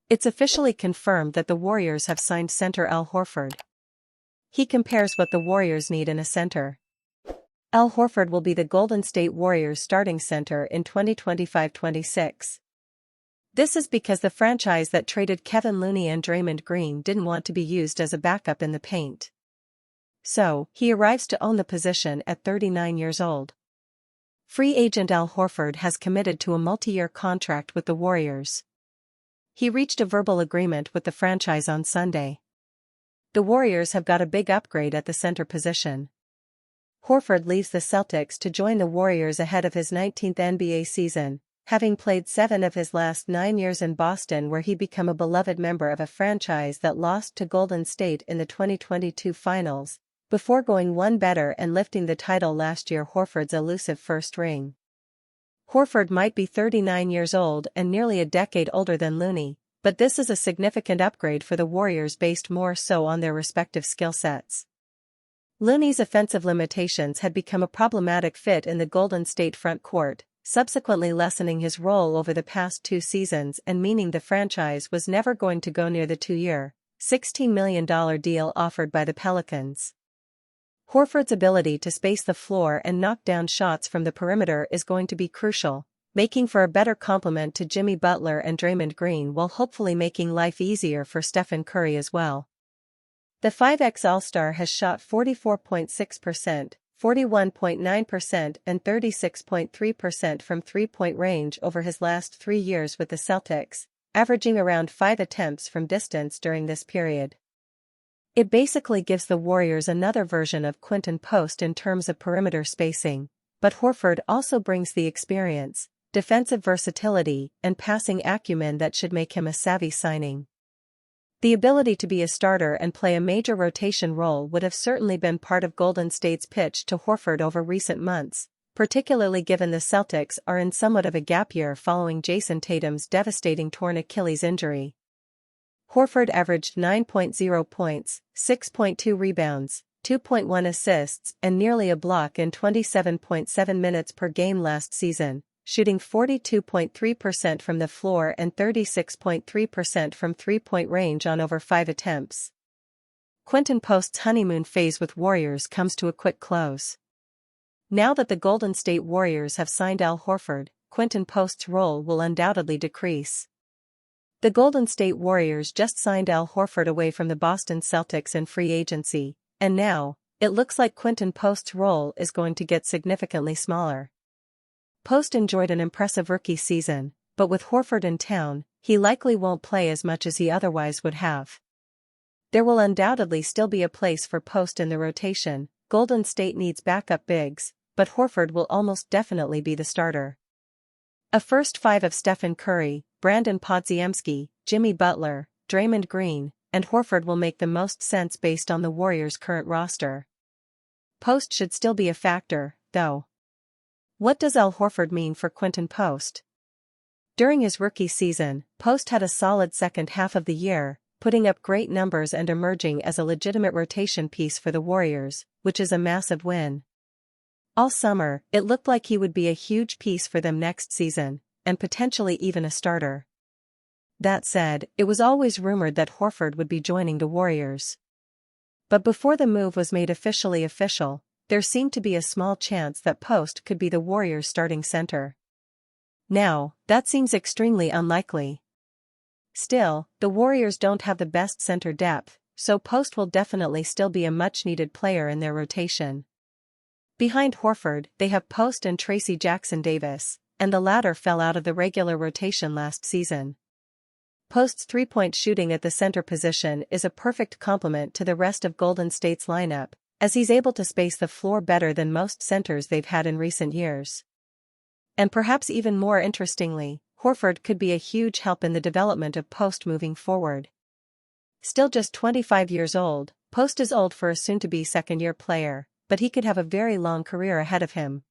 It's officially confirmed that the Warriors have signed center Al Horford. He compares what the Warriors need in a center. Al Horford will be the Golden State Warriors starting center in 2025-26. This is because the franchise that traded Kevin Looney and Draymond Green didn't want to be used as a backup in the paint. So, he arrives to own the position at 39 years old. Free agent Al Horford has committed to a multi-year contract with the Warriors. He reached a verbal agreement with the franchise on Sunday. The Warriors have got a big upgrade at the center position. Horford leaves the Celtics to join the Warriors ahead of his 19th NBA season, having played 7 of his last 9 years in Boston, where he became a beloved member of a franchise that lost to Golden State in the 2022 Finals, before going one better and lifting the title last year, Horford's elusive first ring. Horford might be 39 years old and nearly a decade older than Looney, but this is a significant upgrade for the Warriors based more so on their respective skill sets. Looney's offensive limitations had become a problematic fit in the Golden State front court, subsequently lessening his role over the past 2 seasons and meaning the franchise was never going to go near the 2-year, $16 million deal offered by the Pelicans. Horford's ability to space the floor and knock down shots from the perimeter is going to be crucial, making for a better complement to Jimmy Butler and Draymond Green while hopefully making life easier for Stephen Curry as well. The 5X All-Star has shot 44.6%, 41.9% and 36.3% from three-point range over his last 3 years with the Celtics, averaging around 5 attempts from distance during this period. It basically gives the Warriors another version of Quinton Post in terms of perimeter spacing, but Horford also brings the experience, defensive versatility, and passing acumen that should make him a savvy signing. The ability to be a starter and play a major rotation role would have certainly been part of Golden State's pitch to Horford over recent months, particularly given the Celtics are in somewhat of a gap year following Jason Tatum's devastating torn Achilles injury. Horford averaged 9.0 points, 6.2 rebounds, 2.1 assists and nearly a block in 27.7 minutes per game last season, shooting 42.3% from the floor and 36.3% from three-point range on over 5 attempts. Quinton Post's honeymoon phase with Warriors comes to a quick close. Now that the Golden State Warriors have signed Al Horford, Quinton Post's role will undoubtedly decrease. The Golden State Warriors just signed Al Horford away from the Boston Celtics in free agency, and now, it looks like Quinton Post's role is going to get significantly smaller. Post enjoyed an impressive rookie season, but with Horford in town, he likely won't play as much as he otherwise would have. There will undoubtedly still be a place for Post in the rotation. Golden State needs backup bigs, but Horford will almost definitely be the starter. A first 5 of Stephen Curry, Brandon Podziemski, Jimmy Butler, Draymond Green, and Horford will make the most sense based on the Warriors' current roster. Post should still be a factor, though. What does Al Horford mean for Quinton Post? During his rookie season, Post had a solid second half of the year, putting up great numbers and emerging as a legitimate rotation piece for the Warriors, which is a massive win. All summer, it looked like he would be a huge piece for them next season, and potentially even a starter. That said, it was always rumored that Horford would be joining the Warriors. But before the move was made officially official, there seemed to be a small chance that Post could be the Warriors' starting center. Now, that seems extremely unlikely. Still, the Warriors don't have the best center depth, so Post will definitely still be a much-needed player in their rotation. Behind Horford, they have Post and Tracy Jackson-Davis, and the latter fell out of the regular rotation last season. Post's three-point shooting at the center position is a perfect complement to the rest of Golden State's lineup, as he's able to space the floor better than most centers they've had in recent years. And perhaps even more interestingly, Horford could be a huge help in the development of Post moving forward. Still just 25 years old, Post is old for a soon-to-be second-year player, but he could have a very long career ahead of him.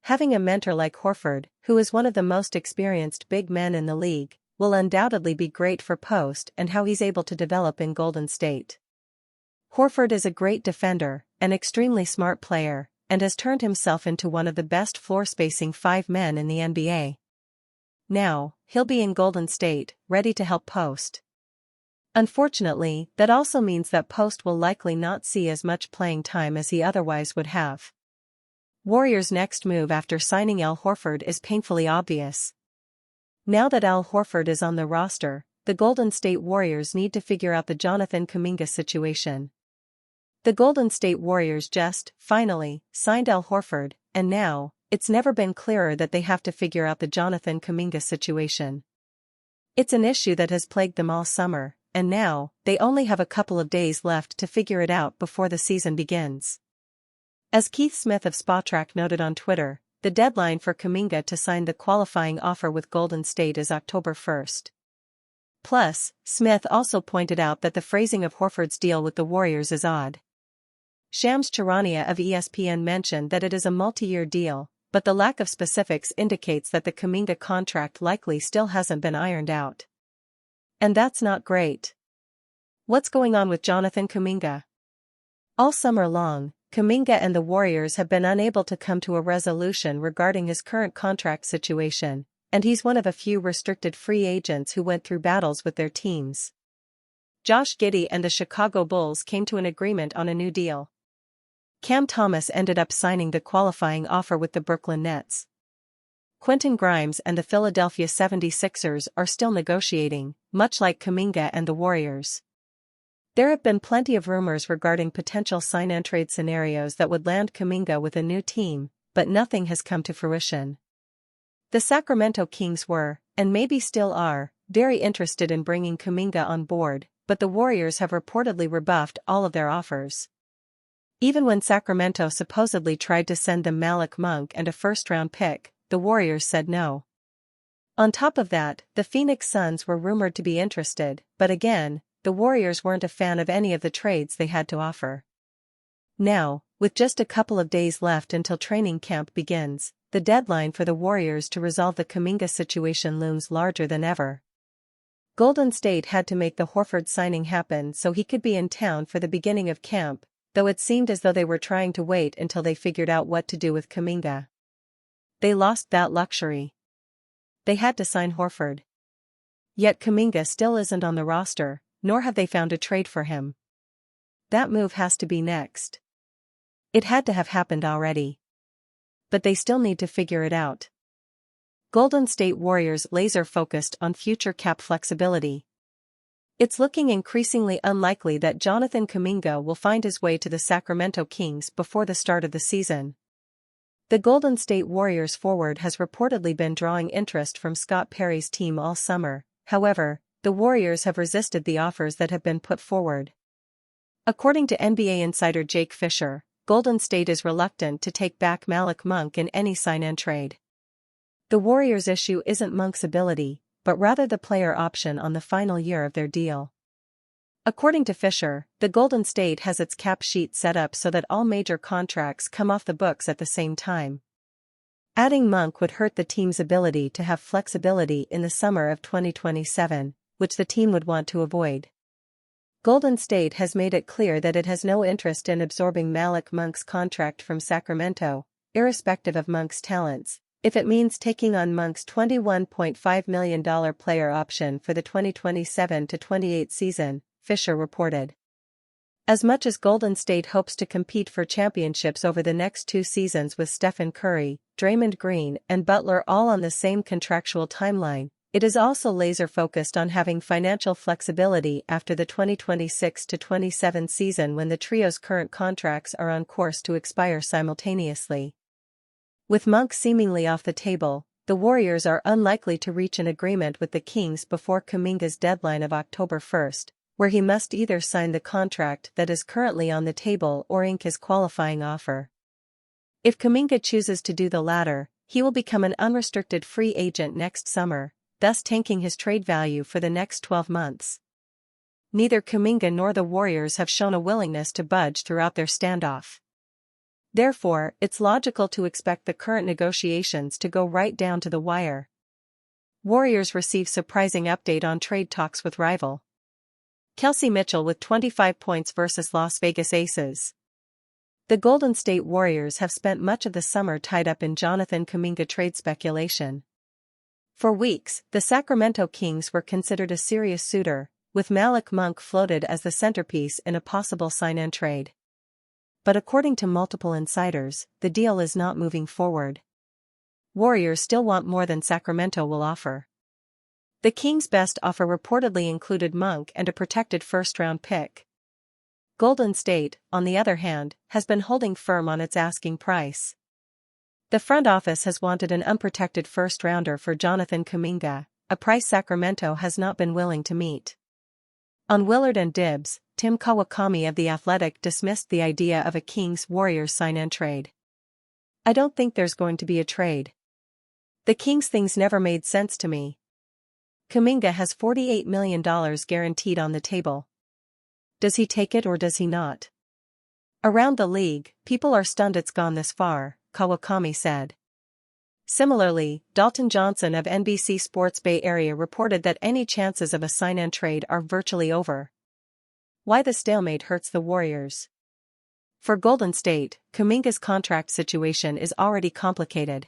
Having a mentor like Horford, who is one of the most experienced big men in the league, will undoubtedly be great for Post and how he's able to develop in Golden State. Horford is a great defender, an extremely smart player, and has turned himself into one of the best floor-spacing 5 men in the NBA. Now, he'll be in Golden State, ready to help Post. Unfortunately, that also means that Post will likely not see as much playing time as he otherwise would have. Warriors' next move after signing Al Horford is painfully obvious. Now that Al Horford is on the roster, the Golden State Warriors need to figure out the Jonathan Kuminga situation. The Golden State Warriors just, finally, signed Al Horford, and now, it's never been clearer that they have to figure out the Jonathan Kuminga situation. It's an issue that has plagued them all summer, and now, they only have a couple of days left to figure it out before the season begins. As Keith Smith of Spotrac noted on Twitter, the deadline for Kuminga to sign the qualifying offer with Golden State is October 1st. Plus, Smith also pointed out that the phrasing of Horford's deal with the Warriors is odd. Shams Charania of ESPN mentioned that it is a multi-year deal, but the lack of specifics indicates that the Kuminga contract likely still hasn't been ironed out. And that's not great. What's going on with Jonathan Kuminga? All summer long, Kuminga and the Warriors have been unable to come to a resolution regarding his current contract situation, and he's one of a few restricted free agents who went through battles with their teams. Josh Giddey and the Chicago Bulls came to an agreement on a new deal. Cam Thomas ended up signing the qualifying offer with the Brooklyn Nets. Quentin Grimes and the Philadelphia 76ers are still negotiating, much like Kuminga and the Warriors. There have been plenty of rumors regarding potential sign-and-trade scenarios that would land Kuminga with a new team, but nothing has come to fruition. The Sacramento Kings were, and maybe still are, very interested in bringing Kuminga on board, but the Warriors have reportedly rebuffed all of their offers. Even when Sacramento supposedly tried to send them Malik Monk and a first-round pick, the Warriors said no. On top of that, the Phoenix Suns were rumored to be interested, but again, the Warriors weren't a fan of any of the trades they had to offer. Now, with just a couple of days left until training camp begins, the deadline for the Warriors to resolve the Kuminga situation looms larger than ever. Golden State had to make the Horford signing happen so he could be in town for the beginning of camp, though it seemed as though they were trying to wait until they figured out what to do with Kuminga. They lost that luxury. They had to sign Horford. Yet Kuminga still isn't on the roster, nor have they found a trade for him. That move has to be next. It had to have happened already. But they still need to figure it out. Golden State Warriors laser-focused on future cap flexibility. It's looking increasingly unlikely that Jonathan Kuminga will find his way to the Sacramento Kings before the start of the season. The Golden State Warriors forward has reportedly been drawing interest from Scott Perry's team all summer. However, the Warriors have resisted the offers that have been put forward. According to NBA insider Jake Fisher, Golden State is reluctant to take back Malik Monk in any sign-and-trade. The Warriors' issue isn't Monk's ability, but rather the player option on the final year of their deal. According to Fisher, the Golden State has its cap sheet set up so that all major contracts come off the books at the same time. Adding Monk would hurt the team's ability to have flexibility in the summer of 2027, which the team would want to avoid. Golden State has made it clear that it has no interest in absorbing Malik Monk's contract from Sacramento, irrespective of Monk's talents, if it means taking on Monk's $21.5 million player option for the 2027-28 season, Fisher reported. As much as Golden State hopes to compete for championships over the next 2 seasons with Stephen Curry, Draymond Green and Butler all on the same contractual timeline, it is also laser-focused on having financial flexibility after the 2026-27 season when the trio's current contracts are on course to expire simultaneously. With Monk seemingly off the table, the Warriors are unlikely to reach an agreement with the Kings before Kuminga's deadline of October 1st, where he must either sign the contract that is currently on the table or ink his qualifying offer. If Kuminga chooses to do the latter, he will become an unrestricted free agent next summer, thus tanking his trade value for the next 12 months. Neither Kuminga nor the Warriors have shown a willingness to budge throughout their standoff. Therefore, it's logical to expect the current negotiations to go right down to the wire. Warriors receive surprising update on trade talks with rival. Kelsey Mitchell with 25 points versus Las Vegas Aces. The Golden State Warriors have spent much of the summer tied up in Jonathan Kuminga trade speculation. For weeks, the Sacramento Kings were considered a serious suitor, with Malik Monk floated as the centerpiece in a possible sign-and trade. But according to multiple insiders, the deal is not moving forward. Warriors still want more than Sacramento will offer. The Kings' best offer reportedly included Monk and a protected first-round pick. Golden State, on the other hand, has been holding firm on its asking price. The front office has wanted an unprotected first-rounder for Jonathan Kuminga, a price Sacramento has not been willing to meet. On Willard and Dibs, Tim Kawakami of The Athletic dismissed the idea of a Kings-Warriors sign-and trade. "I don't think there's going to be a trade. The Kings things never made sense to me. Kuminga has $48 million guaranteed on the table. Does he take it or does he not? Around the league, people are stunned it's gone this far," Kawakami said. Similarly, Dalton Johnson of NBC Sports Bay Area reported that any chances of a sign-and trade are virtually over. Why the stalemate hurts the Warriors. For Golden State, Kuminga's contract situation is already complicated.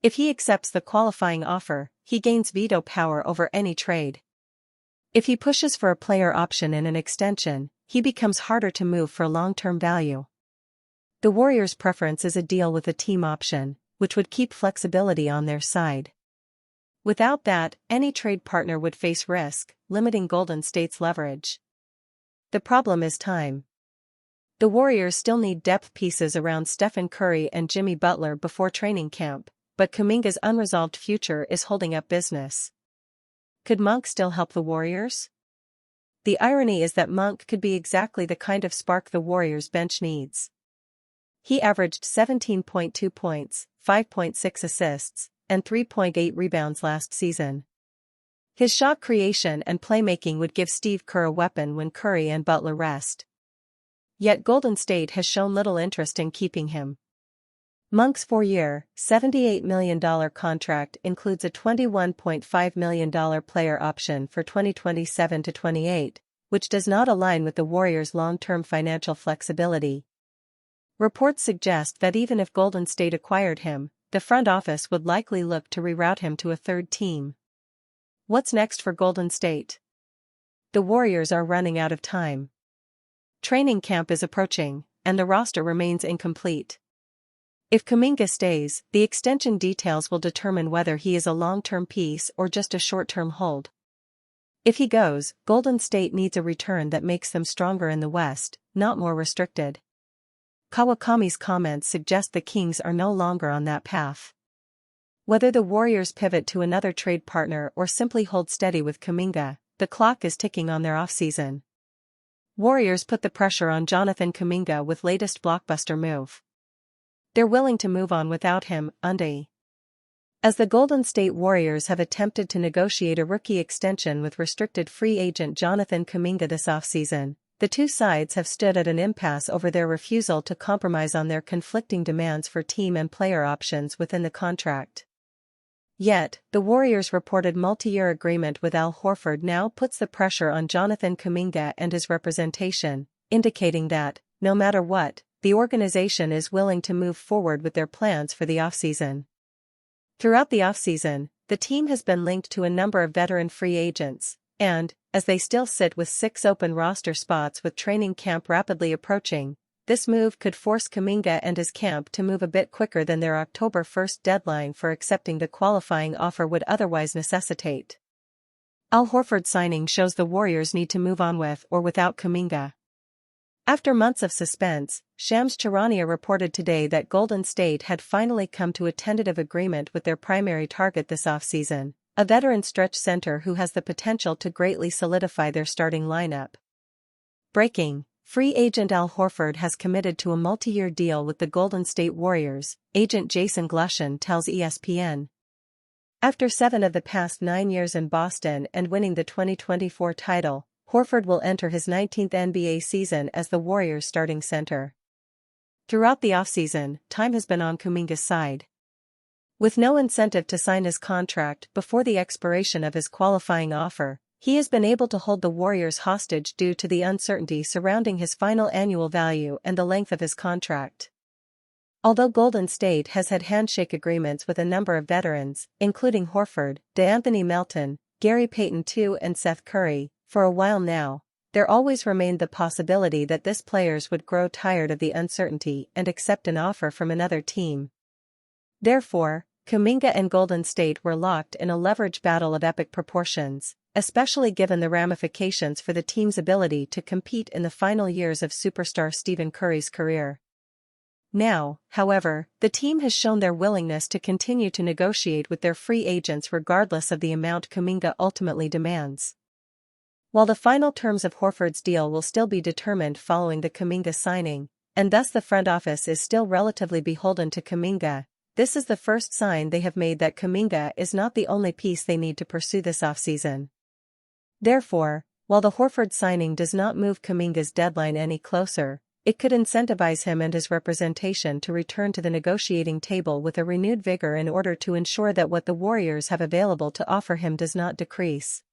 If he accepts the qualifying offer, he gains veto power over any trade. If he pushes for a player option and an extension, he becomes harder to move for long-term value. The Warriors' preference is a deal with a team option, which would keep flexibility on their side. Without that, any trade partner would face risk, limiting Golden State's leverage. The problem is time. The Warriors still need depth pieces around Stephen Curry and Jimmy Butler before training camp, but Kuminga's unresolved future is holding up business. Could Monk still help the Warriors? The irony is that Monk could be exactly the kind of spark the Warriors' bench needs. He averaged 17.2 points, 5.6 assists, and 3.8 rebounds last season. His shot creation and playmaking would give Steve Kerr a weapon when Curry and Butler rest. Yet Golden State has shown little interest in keeping him. Monk's 4-year, $78 million contract includes a $21.5 million player option for 2027-28, which does not align with the Warriors' long-term financial flexibility. Reports suggest that even if Golden State acquired him, the front office would likely look to reroute him to a third team. What's next for Golden State? The Warriors are running out of time. Training camp is approaching, and the roster remains incomplete. If Kuminga stays, the extension details will determine whether he is a long-term piece or just a short-term hold. If he goes, Golden State needs a return that makes them stronger in the West, not more restricted. Kawakami's comments suggest the Kings are no longer on that path. Whether the Warriors pivot to another trade partner or simply hold steady with Kuminga, the clock is ticking on their offseason. Warriors put the pressure on Jonathan Kuminga with latest blockbuster move. They're willing to move on without him, as the Golden State Warriors have attempted to negotiate a rookie extension with restricted free agent Jonathan Kuminga this offseason. The two sides have stood at an impasse over their refusal to compromise on their conflicting demands for team and player options within the contract. Yet, the Warriors' reported multi-year agreement with Al Horford now puts the pressure on Jonathan Kuminga and his representation, indicating that, no matter what, the organization is willing to move forward with their plans for the offseason. Throughout the offseason, the team has been linked to a number of veteran free agents, and, as they still sit with 6 open roster spots with training camp rapidly approaching, this move could force Kuminga and his camp to move a bit quicker than their October 1 deadline for accepting the qualifying offer would otherwise necessitate. Al Horford signing shows the Warriors need to move on with or without Kuminga. After months of suspense, Shams Charania reported today that Golden State had finally come to a tentative agreement with their primary target this offseason, a veteran stretch center who has the potential to greatly solidify their starting lineup. Breaking: free agent Al Horford has committed to a multi-year deal with the Golden State Warriors, agent Jason Glushan tells ESPN. After 7 of the past 9 years in Boston and winning the 2024 title, Horford will enter his 19th NBA season as the Warriors' starting center. Throughout the offseason, time has been on Kuminga's side. With no incentive to sign his contract before the expiration of his qualifying offer, He has been able to hold the Warriors hostage due to the uncertainty surrounding his final annual value and the length of his contract. Although Golden State has had handshake agreements with a number of veterans, including Horford, DeAnthony Melton, Gary Payton II and Seth Curry, for a while now, there always remained the possibility that these players would grow tired of the uncertainty and accept an offer from another team. Therefore, Kuminga and Golden State were locked in a leverage battle of epic proportions, especially given the ramifications for the team's ability to compete in the final years of superstar Stephen Curry's career. Now, however, the team has shown their willingness to continue to negotiate with their free agents regardless of the amount Kuminga ultimately demands. While the final terms of Horford's deal will still be determined following the Kuminga signing, and thus the front office is still relatively beholden to Kuminga, this is the first sign they have made that Kuminga is not the only piece they need to pursue this offseason. Therefore, while the Horford signing does not move Kuminga's deadline any closer, it could incentivize him and his representation to return to the negotiating table with a renewed vigor in order to ensure that what the Warriors have available to offer him does not decrease.